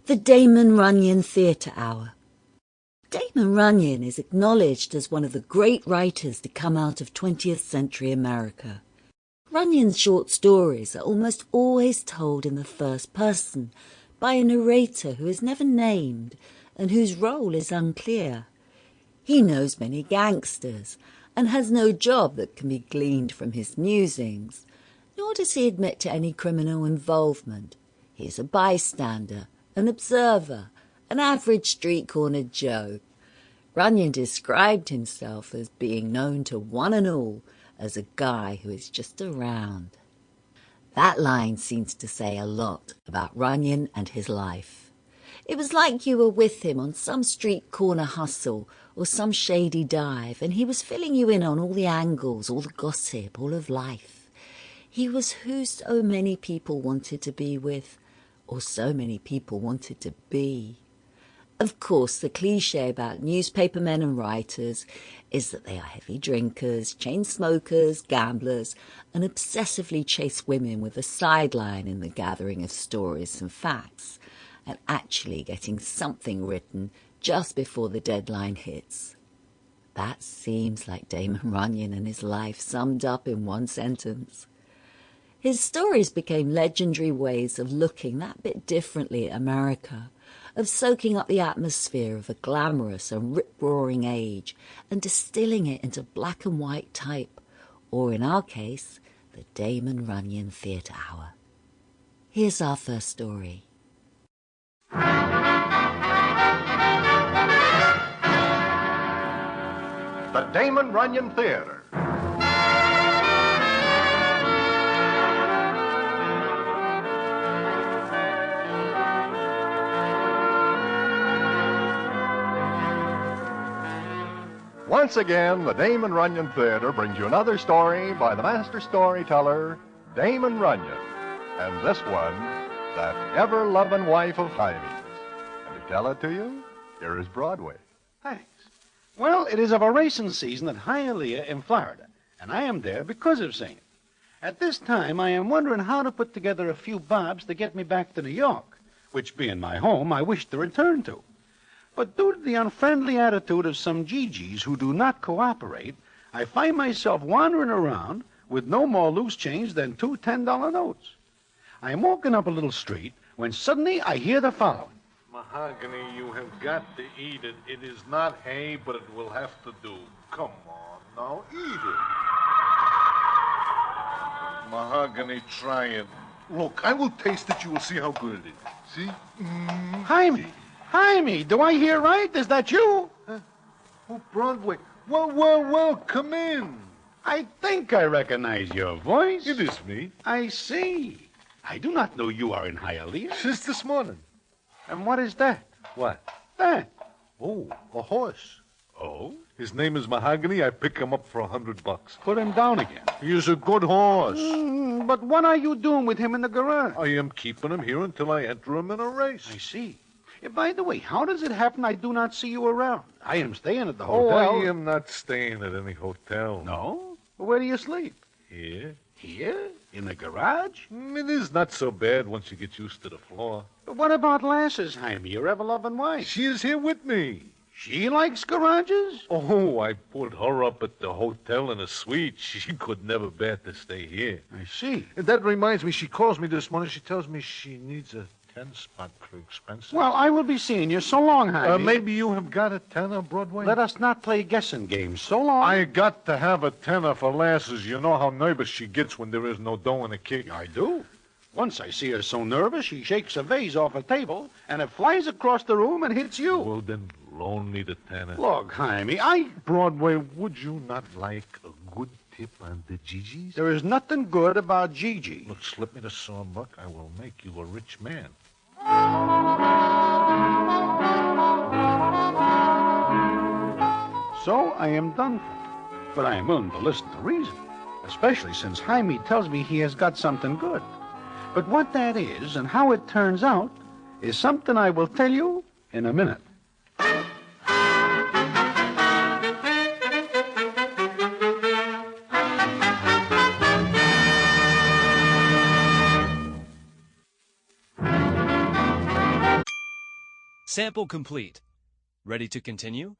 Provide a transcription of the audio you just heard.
The Damon Runyon Theatre Hour. Damon Runyon is acknowledged as one of the great writers to come out of 20th century America. Runyon's short stories are almost always told in the first person by a narrator who is never named and whose role is unclear. He knows many gangsters and has no job that can be gleaned from his musings, nor does he admit to any criminal involvement. He is a bystander, an observer, an average street-corner Joe. Runyon described himself as being known to one and all as a guy who is just around. That line seems to say a lot about Runyon and his life. It was like you were with him on some street corner hustle or some shady dive, and he was filling you in on all the angles, all the gossip, all of life. He was who so many people wanted to be with, or so many people wanted to be. Of course, the cliché about newspapermen and writers is that they are heavy drinkers, chain smokers, gamblers, and obsessively chase women with a sideline in the gathering of stories and facts, and actually getting something written just before the deadline hits. That seems like Damon Runyon and his life summed up in one sentence. His stories became legendary ways of looking that bit differently at America, of soaking up the atmosphere of a glamorous and rip-roaring age and distilling it into black and white type, or in our case, the Damon Runyon Theatre Hour. Here's our first story. The Damon Runyon Theatre. Once again, the Damon Runyon Theatre brings you another story by the master storyteller, Damon Runyon. And this one, that ever-lovin' wife of Hymies. And to tell it to you, here is Broadway. Thanks. Well, it is of a racing season at Hialeah in Florida, and I am there because of singing. At this time, I am wondering how to put together a few bobs to get me back to New York, which being my home, I wish to return to. But due to the unfriendly attitude of some Gigi's who do not cooperate, I find myself wandering around with no more loose change than two $10 notes. I am walking up a little street when suddenly I hear the following. Mahogany, you have got to eat it. It is not hay, but it will have to do. Come on, now, eat it. Mahogany, try it. Look, I will taste it. You will see how good it is. See? Jaime, do I hear right? Is that you? Oh, Broadway. Well, come in. I think I recognize your voice. It is me. I see. I do not know you are in Hialeah. Since this morning. And what is that? What? That. Oh, a horse. Oh? His name is Mahogany. I pick him up for $100. Put him down again. He is a good horse. But what are you doing with him in the garage? I am keeping him here until I enter him in a race. I see. By the way, how does it happen I do not see you around? I am staying at the hotel. Oh, I am not staying at any hotel. No? Where do you sleep? Here. Here? In the garage? It is not so bad once you get used to the floor. But what about Lasses, Jaime, your ever-loving wife? She is here with me. She likes garages? Oh, I put her up at the hotel in a suite. She could never bear to stay here. I see. And that reminds me, she calls me this morning. She tells me she needs a 10-spot for expenses. Well, I will be seeing you. So long, Jaime. Maybe you have got a tenner, Broadway? Let us not play guessing games. So long. I got to have a tenner for Lasses. You know how nervous she gets when there is no dough in a kick. I do. Once I see her so nervous, she shakes a vase off a table, and it flies across the room and hits you. Well, then, loan me the tenner. Look, Jaime, Broadway, would you not like a good tip on the Gigi's? There is nothing good about Gigi. Look, slip me the sawbuck. I will make you a rich man. So I am done for. But I am willing to listen to reason, especially since Jaime tells me he has got something good. But what that is and how it turns out is something I will tell you in a minute. Sample complete. Ready to continue?